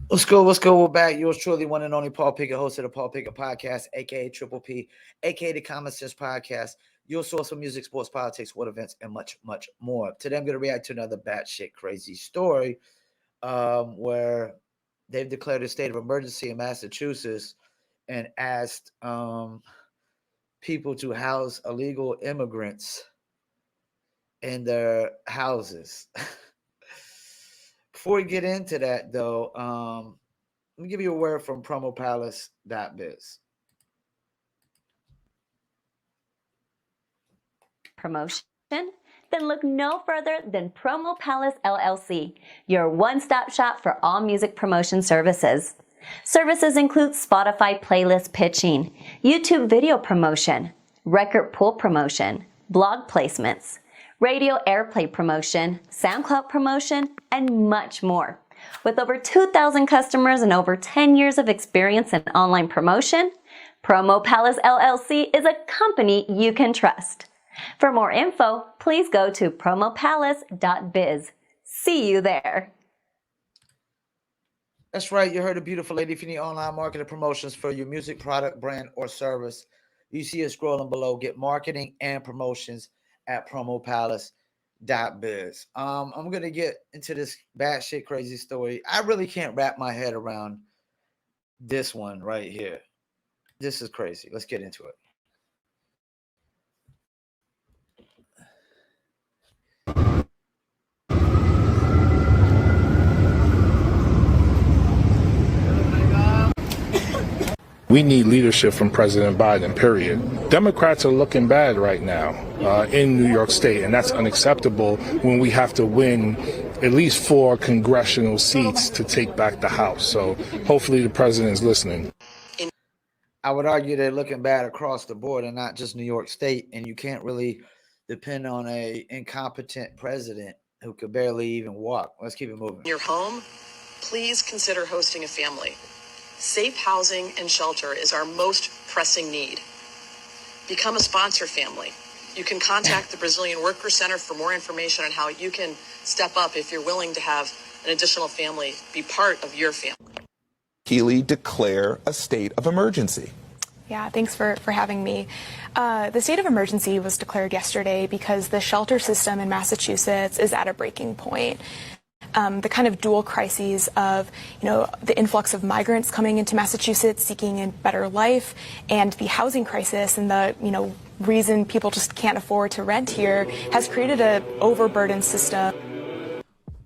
What's good? What's good? We're back. Yours truly, one and only Paul Pickett, host of the Paul Pickett Podcast, aka Triple P, aka the Common Sense Podcast, your source for music, sports, politics, world events, and much, much more. Today, I'm going to react to another batshit crazy story where they've declared a state of emergency in Massachusetts and asked people to house illegal immigrants in their houses. Before we get into that, though, let me give you a word from promopalace.biz. Promotion? Then look no further than Promo Palace LLC, your one-stop shop for all music promotion services. Services include Spotify playlist pitching, YouTube video promotion, record pool promotion, blog placements, radio airplay promotion, SoundCloud promotion, and much more. With over 2,000 customers and over 10 years of experience in online promotion, Promo Palace LLC is a company you can trust. For more info, please go to promopalace.biz. See you there. That's right. You heard a beautiful lady. If you need online marketing promotions for your music, product, brand, or service, you see it scrolling below. Get marketing and promotions at promopalace.biz. I'm going to get into this batshit crazy story. I really can't wrap my head around this one right here. This is crazy. Let's get into it. We need leadership from President Biden, period. Democrats are looking bad right now in New York State, and that's unacceptable when we have to win at least 4 congressional seats to take back the House. So hopefully the president is listening. I would argue they're looking bad across the board and not just New York State, and you can't really depend on a incompetent president who could barely even walk. Let's keep it moving. Your home, please consider hosting a family. Safe housing and shelter is our most pressing need. Become a sponsor family. You can contact the Brazilian Worker Center for more information on how you can step up if you're willing to have an additional family be part of your family. Keeley declare a state of emergency. Yeah, thanks for having me. The state of emergency was declared yesterday because the shelter system in Massachusetts is at a breaking point. The kind of dual crises of, the influx of migrants coming into Massachusetts seeking a better life, and the housing crisis and the, reason people just can't afford to rent here has created a overburdened system.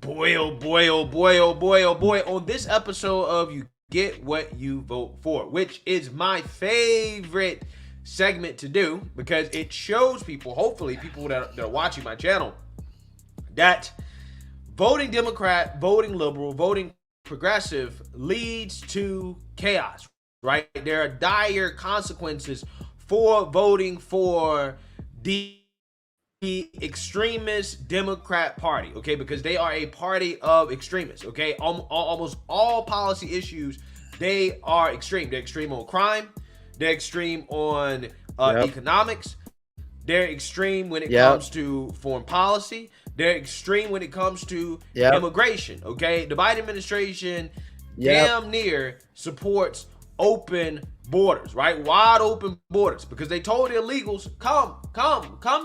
Boy, oh boy, oh boy, oh boy, oh boy. On this episode of You Get What You Vote For, which is my favorite segment to do because it shows people, hopefully people that are watching my channel, that voting Democrat, voting liberal, voting progressive leads to chaos, right? There are dire consequences for voting for the extremist Democrat Party, okay? Because they are a party of extremists, okay? Almost all policy issues, they are extreme. They're extreme on crime. They're extreme on economics. They're extreme when it comes to foreign policy. They're extreme when it comes to immigration, okay? The Biden administration damn near supports open borders, right? Wide open borders, because they told the illegals, come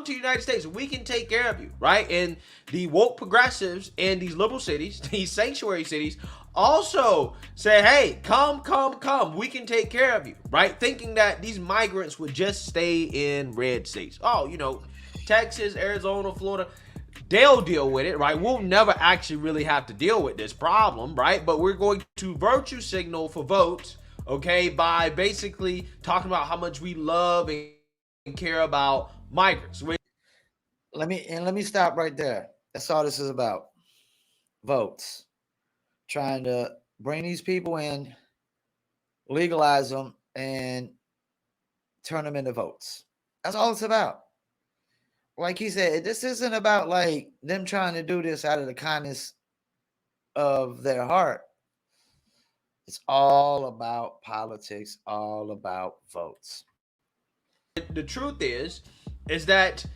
to the United States. We can take care of you, right? And the woke progressives in these liberal cities, these sanctuary cities, also say, hey, come. We can take care of you, right? Thinking that these migrants would just stay in red states. Oh, Texas, Arizona, Florida, they'll deal with it, right? We'll never actually really have to deal with this problem, right? But we're going to virtue signal for votes, okay, by basically talking about how much we love and care about migrants. Let me stop right there. That's all this is about. Votes. Trying to bring these people in, legalize them, and turn them into votes. That's all it's about. Like he said, this isn't about like them trying to do this out of the kindness of their heart. It's all about politics, all about votes. The truth is that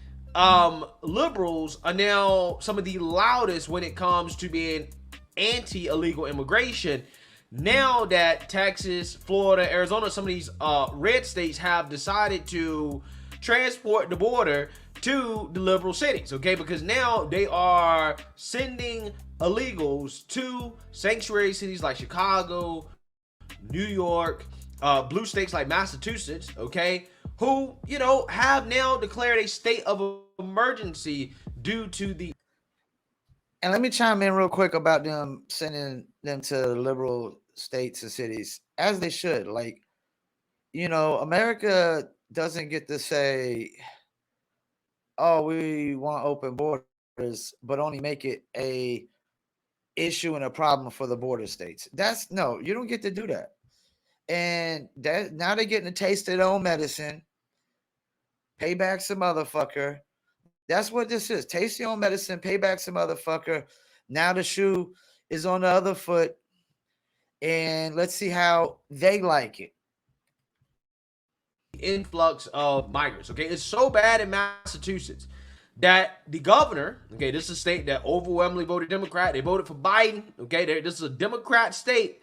liberals are now some of the loudest when it comes to being anti-illegal immigration. now that Texas, Florida, Arizona, some of these red states have decided to transport the border to the liberal cities, okay? Because now they are sending illegals to sanctuary cities like Chicago, New York, blue states like Massachusetts, okay, who, you know, have now declared a state of emergency due to the. And let me chime in real quick about them sending them to liberal states and cities, as they should. Like, you know, America doesn't get to say, oh, we want open borders, but only make it a issue and a problem for the border states. That's no, you don't get to do that. And that now they're getting a taste of their own medicine. Payback some motherfucker. That's what this is. Taste your own medicine, payback some motherfucker. Now the shoe is on the other foot. And let's see how they like it. Influx of migrants, okay? It's so bad in Massachusetts that the governor, okay, this is a state that overwhelmingly voted Democrat. They voted for Biden, okay? This is a Democrat state.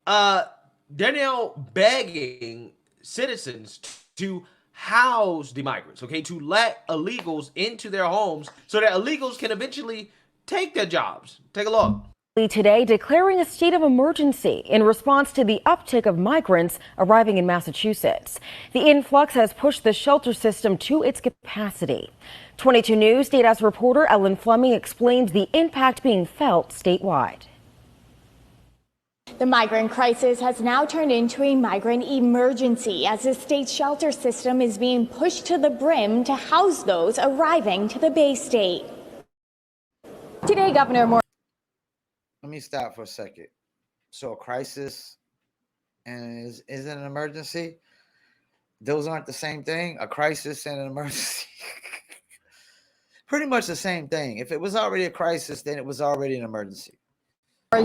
They're now begging citizens to house the migrants, okay, to let illegals into their homes so that illegals can eventually take their jobs. Take a look. Today, declaring a state of emergency in response to the uptick of migrants arriving in Massachusetts. The influx has pushed the shelter system to its capacity. 22 News State House reporter Ellen Fleming explains the impact being felt statewide. The migrant crisis has now turned into a migrant emergency as the state's shelter system is being pushed to the brim to house those arriving to the Bay State. Today, Governor Moore. Let me stop for a second. So a crisis and is it an emergency? Those aren't the same thing. A crisis and an emergency. Pretty much the same thing. If it was already a crisis, then it was already an emergency.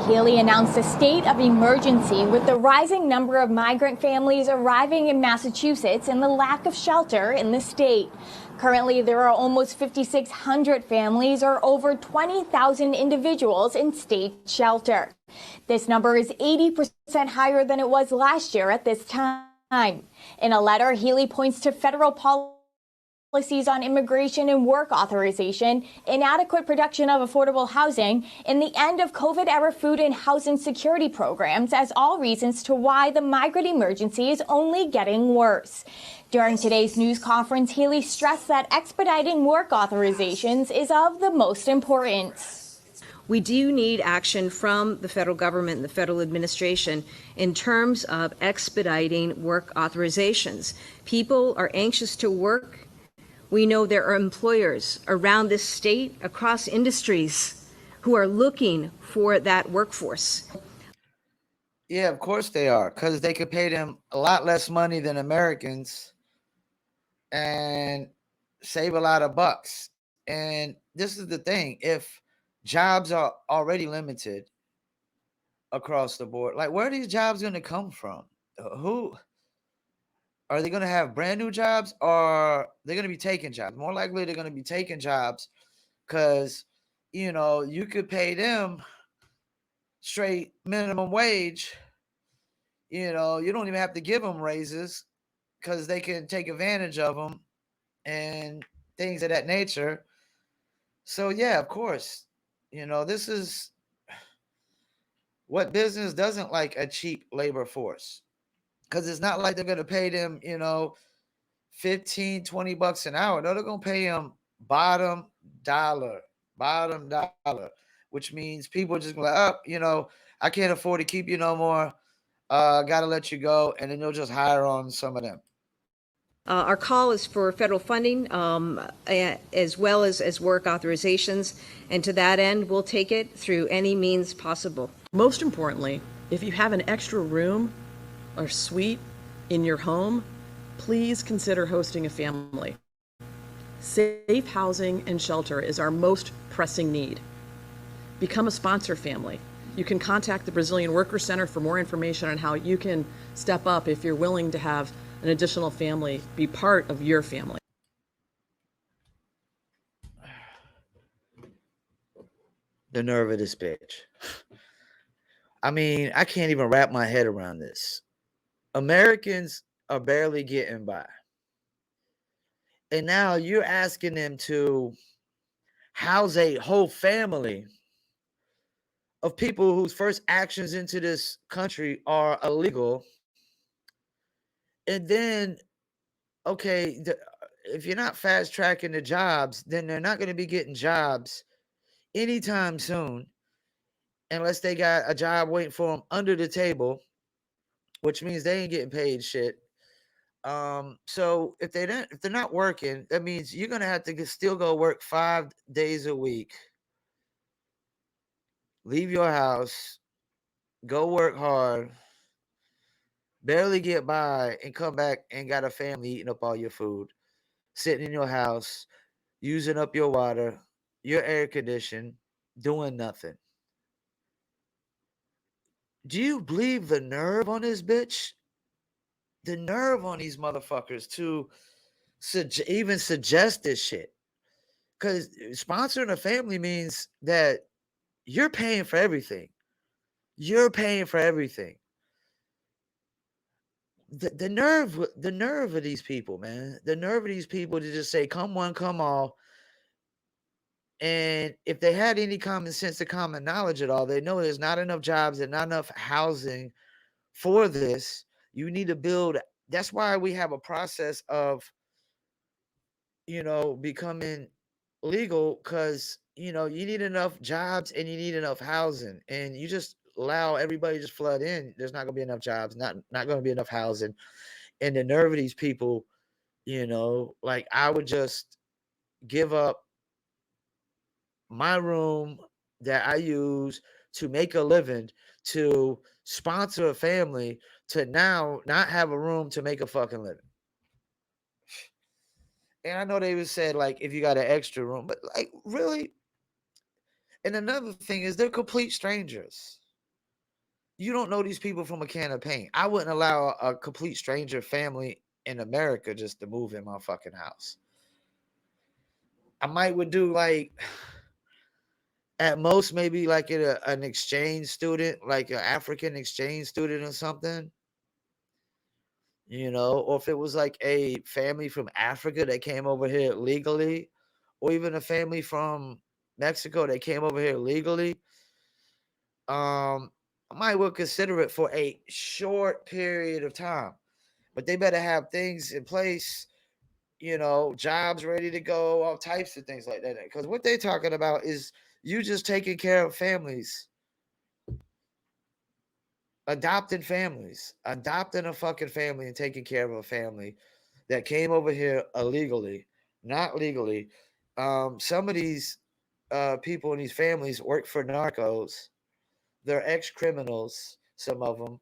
Healy announced a state of emergency with the rising number of migrant families arriving in Massachusetts and the lack of shelter in the state. Currently, there are almost 5,600 families or over 20,000 individuals in state shelter. This number is 80% higher than it was last year at this time. In a letter, Healy points to federal policies on immigration and work authorization, inadequate production of affordable housing, and the end of COVID-era food and housing security programs as all reasons to why the migrant emergency is only getting worse. During today's news conference, Healy stressed that expediting work authorizations is of the most importance. We do need action from the federal government and the federal administration in terms of expediting work authorizations. People are anxious to work. We know there are employers around this state, across industries, who are looking for that workforce. Yeah, of course they are, because they could pay them a lot less money than Americans and save a lot of bucks. And this is the thing. If jobs are already limited across the board, like where are these jobs going to come from? Who are they going to have? Brand new jobs, or they're going to be taking jobs? More likely they're going to be taking jobs, because you know you could pay them straight minimum wage. You know, you don't even have to give them raises because they can take advantage of them and things of that nature. So yeah, of course, you know, this is what business doesn't like: a cheap labor force. Because it's not like they're going to pay them, you know, 15, 20 bucks an hour. No, they're going to pay them bottom dollar, which means people are just going to up, you know, I can't afford to keep you no more. Got to let you go. And then they'll just hire on some of them. Our call is for federal funding as well as work authorizations. And to that end, we'll take it through any means possible. Most importantly, if you have an extra room or suite in your home, please consider hosting a family. Safe housing and shelter is our most pressing need. Become a sponsor family. You can contact the Brazilian Worker Center for more information on how you can step up if you're willing to have an additional family be part of your family. The nerve of this bitch. I mean, I can't even wrap my head around this. Americans are barely getting by. And now you're asking them to house a whole family of people whose first actions into this country are illegal. And then, okay, if you're not fast tracking the jobs, then they're not going to be getting jobs anytime soon unless they got a job waiting for them under the table, which means they ain't getting paid shit. So if they're not working, that means you're gonna have to still go work 5 days a week, leave your house, go work hard, barely get by, and come back and got a family eating up all your food, sitting in your house, using up your water, your air condition, doing nothing. Do you believe the nerve on this bitch? The nerve on these motherfuckers to even suggest this shit. Because sponsoring a family means that you're paying for everything. You're paying for everything. The nerve of these people, man. The nerve of these people to just say, come one, come all. And if they had any common sense or common knowledge at all, they know there's not enough jobs and not enough housing for this. You need to build. That's why we have a process of, becoming legal, because you need enough jobs and you need enough housing, and you just allow everybody to just flood in. There's not going to be enough jobs, not going to be enough housing. And the nerve of these people, like, I would just give up my room that I use to make a living, to sponsor a family, to now not have a room to make a fucking living. And I know they would say, like, if you got an extra room, but, like, really. And another thing is, they're complete strangers. You don't know these people from a can of paint. I wouldn't allow a complete stranger family in America just to move in my fucking house. I would do, like, at most maybe like an exchange student, like an African exchange student or something. Or if it was like a family from Africa that came over here legally, or even a family from Mexico that came over here legally. I might well consider it for a short period of time, but they better have things in place, jobs ready to go, all types of things like that. Because what they're talking about is you just taking care of families, adopting a fucking family and taking care of a family that came over here illegally, not legally. Some of these people in these families work for narcos. They're ex-criminals, some of them.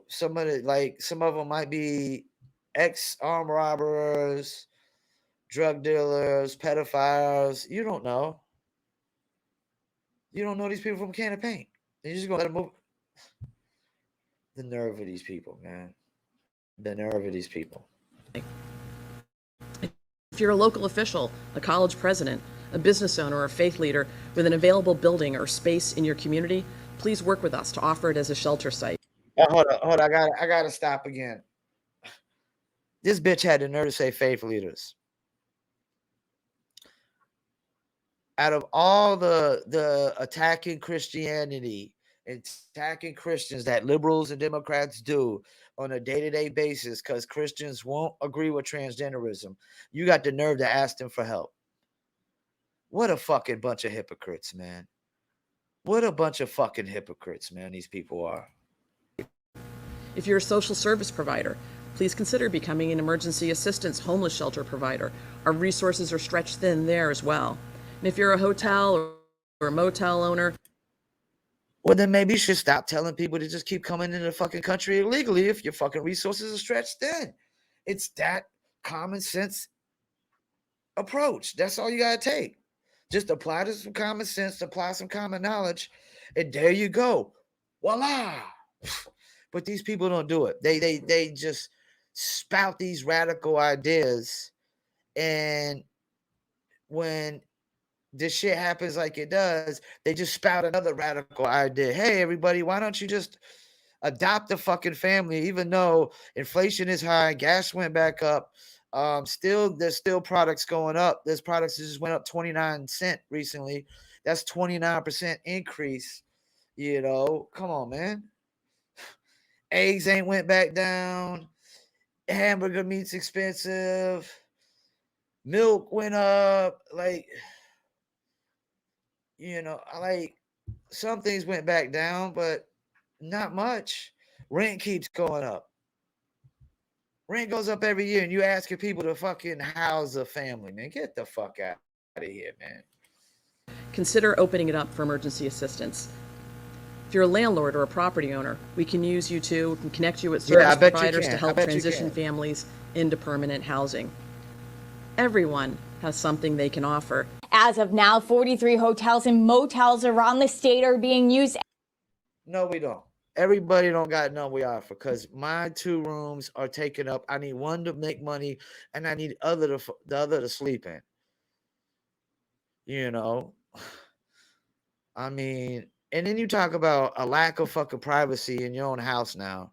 Some of them might be ex-armed robbers, drug dealers, pedophiles. You don't know. You don't know these people from a can of paint. You're just gonna let them move. The nerve of these people, man. The nerve of these people. If you're a local official, a college president, a business owner, or a faith leader with an available building or space in your community, please work with us to offer it as a shelter site. Hold on. I gotta stop again. This bitch had the nerve to say faith leaders. Out of all the attacking Christianity, attacking Christians that liberals and Democrats do on a day-to-day basis, because Christians won't agree with transgenderism, you got the nerve to ask them for help. What a fucking bunch of hypocrites, man. What a bunch of fucking hypocrites, man, these people are. If you're a social service provider, please consider becoming an emergency assistance homeless shelter provider. Our resources are stretched thin there as well. And if you're a hotel or a motel owner, well, then maybe you should stop telling people to just keep coming into the fucking country illegally if your fucking resources are stretched thin. It's that common sense approach. That's all you gotta take. Just apply to some common sense, apply some common knowledge, and there you go. Voila. But these people don't do it. They just spout these radical ideas, and when this shit happens like it does, they just spout another radical idea. Hey, everybody, why don't you just adopt a fucking family? Even though inflation is high, gas went back up. There's still products going up. There's products that just went up 29 cents recently. That's 29% increase. Come on, man. Eggs ain't went back down. Hamburger meat's expensive. Milk went up. Like, some things went back down, but not much. Rent keeps going up. Rent goes up every year, and you asking people to fucking house a family, man. Get the fuck out of here, man. Consider opening it up for emergency assistance. If you're a landlord or a property owner, we can use you too. We can connect you with service providers to help transition families into permanent housing. Everyone has something they can offer. As of now, 43 hotels and motels around the state are being used. No, we don't. Everybody don't got none we offer, because my 2 rooms are taken up. I need one to make money, and I need the other to sleep in. I mean, and then you talk about a lack of fucking privacy in your own house now.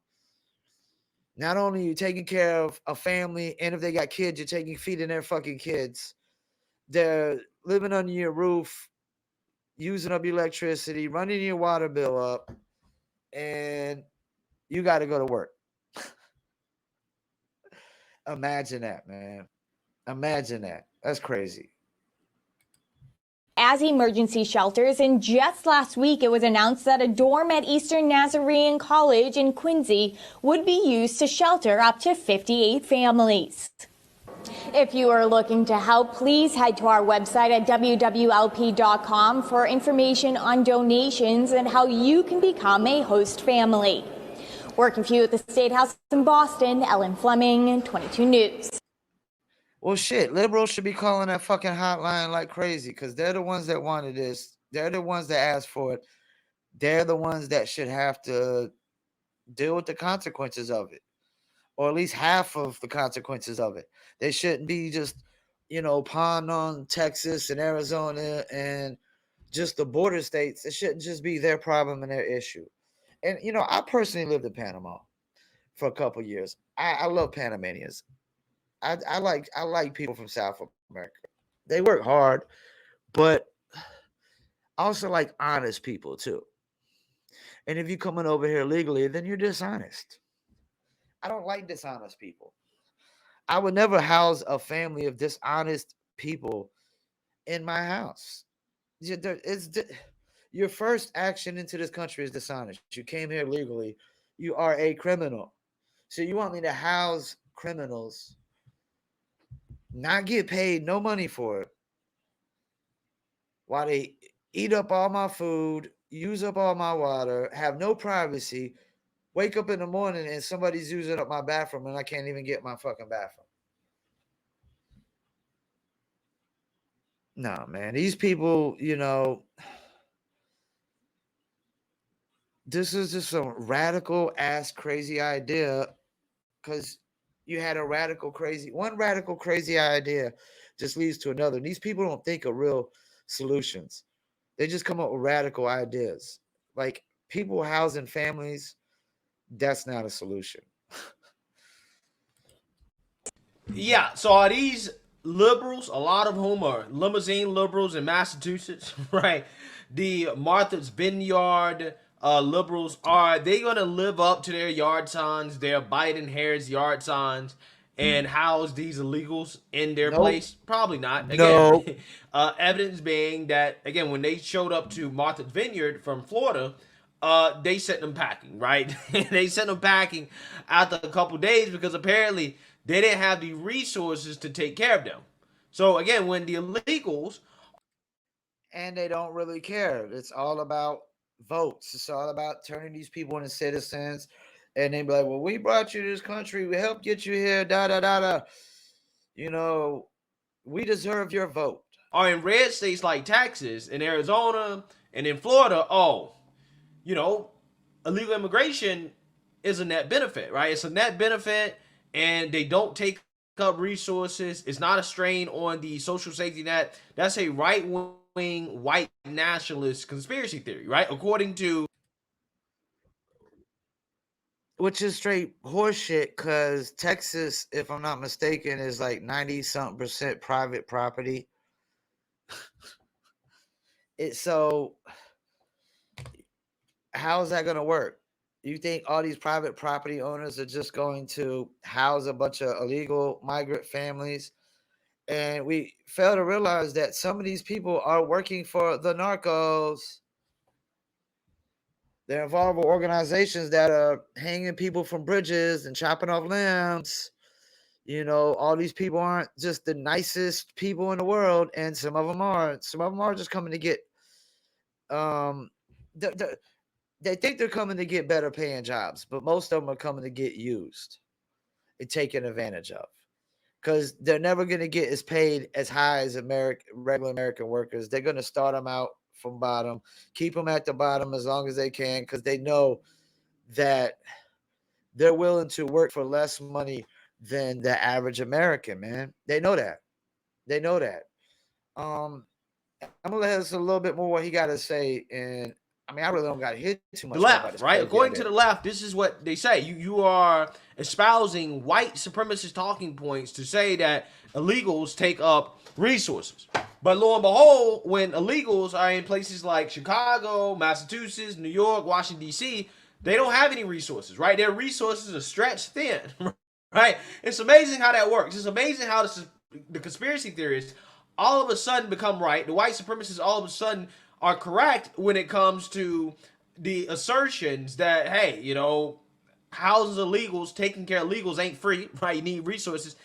Not only are you taking care of a family, and if they got kids, you're feeding their fucking kids. They're living under your roof, using up your electricity, running your water bill up, and you got to go to work. Imagine that, man. Imagine that. That's crazy. As emergency shelters, and just last week it was announced that a dorm at Eastern Nazarene College in Quincy would be used to shelter up to 58 families. If you are looking to help, please head to our website at wwlp.com for information on donations and how you can become a host family. Working for you at the State House in Boston, Ellen Fleming, 22 News. Well, shit, liberals should be calling that fucking hotline like crazy, because they're the ones that wanted this. They're the ones that asked for it. They're the ones that should have to deal with the consequences of it, or at least half of the consequences of it. They shouldn't be just, pawning on Texas and Arizona and just the border states. It shouldn't just be their problem and their issue. And, I personally lived in Panama for a couple years. I love Panamanians. I like people from South America. They work hard, but I also like honest people too. And if you're coming over here legally, then you're dishonest. I don't like dishonest people. I would never house a family of dishonest people in my house. Your first action into this country is dishonest. You came here legally. You are a criminal. So you want me to house criminals, not get paid no money for it, while they eat up all my food, use up all my water, have no privacy, wake up in the morning and somebody's using up my bathroom and I can't even get my fucking bathroom. No, man. These people, this is just some radical ass crazy idea, because you had one radical crazy idea just leads to another. And these people don't think of real solutions. They just come up with radical ideas. Like people housing families, that's not a solution. Yeah, so are these liberals, a lot of whom are limousine liberals in Massachusetts, right? The Martha's Vineyard liberals, are they going to live up to their yard signs, their Biden-Harris yard signs, and house these illegals in their place? Probably not. Again, evidence being that, again, when they showed up to Martha's Vineyard from Florida, they sent them packing, right? They sent them packing after a couple days because apparently they didn't have the resources to take care of them. So again, when the illegals, and they don't really care. It's all about votes. It's all about turning these people into citizens. And they be like, well, we brought you to this country. We helped get you here. Da, da, da, da. We deserve your vote. Are in red states like Texas and Arizona and in Florida, illegal immigration is a net benefit, right? It's a net benefit, and they don't take up resources. It's not a strain on the social safety net. That's a right-wing white nationalist conspiracy theory, right? According to, which is straight horseshit, because Texas, if I'm not mistaken, is like 90-something% private property. So how is that going to work? You think all these private property owners are just going to house a bunch of illegal migrant families? And we fail to realize that some of these people are working for the narcos. They're involved with organizations that are hanging people from bridges and chopping off limbs. All these people aren't just the nicest people in the world, and some of them are. Some of them are just coming to get they think they're coming to get better paying jobs, but most of them are coming to get used and taken advantage of, because they're never going to get as paid as high as regular American workers. They're going to start them out from bottom, keep them at the bottom as long as they can, because they know that they're willing to work for less money than the average American, man. They know that. I'm gonna let us a little bit more what he got to say, and I mean, I really don't got hit too much the about left, this right? crazy According idea. to the left, this is what they say. You are espousing white supremacist talking points to say that illegals take up resources. But lo and behold, when illegals are in places like Chicago, Massachusetts, New York, Washington, D.C., they don't have any resources, right? Their resources are stretched thin, right? It's amazing how that works. It's amazing how the conspiracy theorists all of a sudden become right. The white supremacists all of a sudden are correct when it comes to the assertions that, hey, houses of illegals, taking care of illegals ain't free, right? You need resources.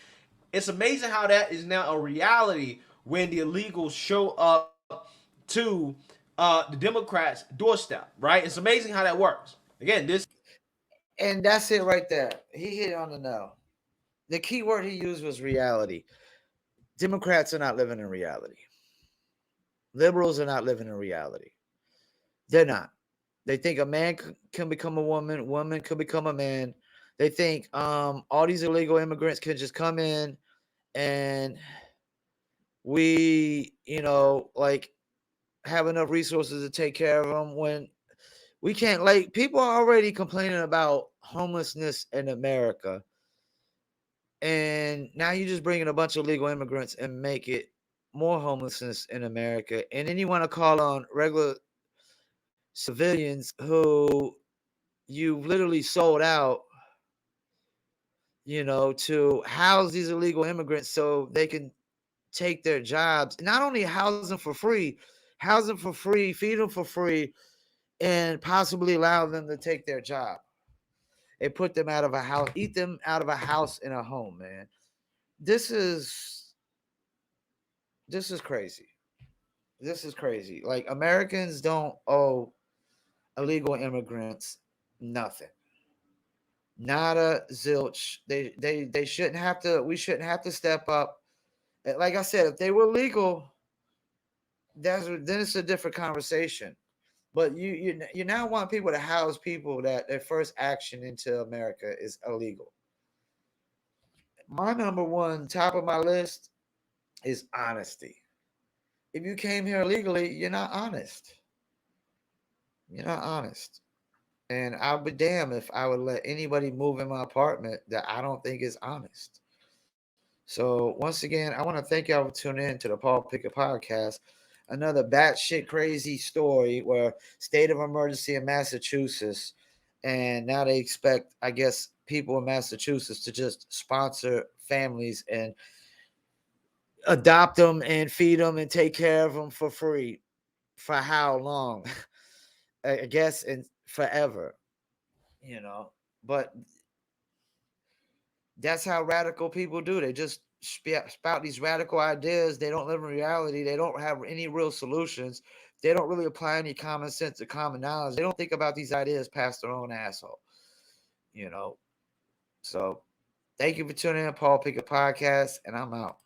It's amazing how that is now a reality when the illegals show up to the Democrats' doorstep, right? It's amazing how that works. Again, And that's it right there. He hit on the nail. The key word he used was reality. Democrats are not living in reality. Liberals are not living in reality. They're not. They think a man can become a woman, woman could become a man. They think all these illegal immigrants can just come in and we, like have enough resources to take care of them, when we can't. Like, people are already complaining about homelessness in America. And now you just bring in a bunch of illegal immigrants and make it more homelessness in America. And then you want to call on regular civilians who you've literally sold out, to house these illegal immigrants so they can take their jobs. Not only house them for free, feed them for free, and possibly allow them to take their job and put them out of a house, eat them out of a house and a home, man. This is crazy. This is crazy. Like, Americans don't owe illegal immigrants nothing. Nada, zilch. They shouldn't have to. We shouldn't have to step up. Like I said, if they were legal, then it's a different conversation. But you now want people to house people that their first action into America is illegal. My number one, top of my list, is honesty. If you came here illegally, you're not honest. You're not honest. And I'll be damned if I would let anybody move in my apartment that I don't think is honest. So once again, I want to thank y'all for tuning in to the Paul Pickett Podcast. Another batshit crazy story where state of emergency in Massachusetts, and now they expect, I guess, people in Massachusetts to just sponsor families and adopt them and feed them and take care of them for free. For how long? I guess in forever, But that's how radical people do. They just spout these radical ideas. They don't live in reality. They don't have any real solutions. They don't really apply any common sense or common knowledge. They don't think about these ideas past their own asshole, So thank you for tuning in, Paul Pickett Podcast, and I'm out.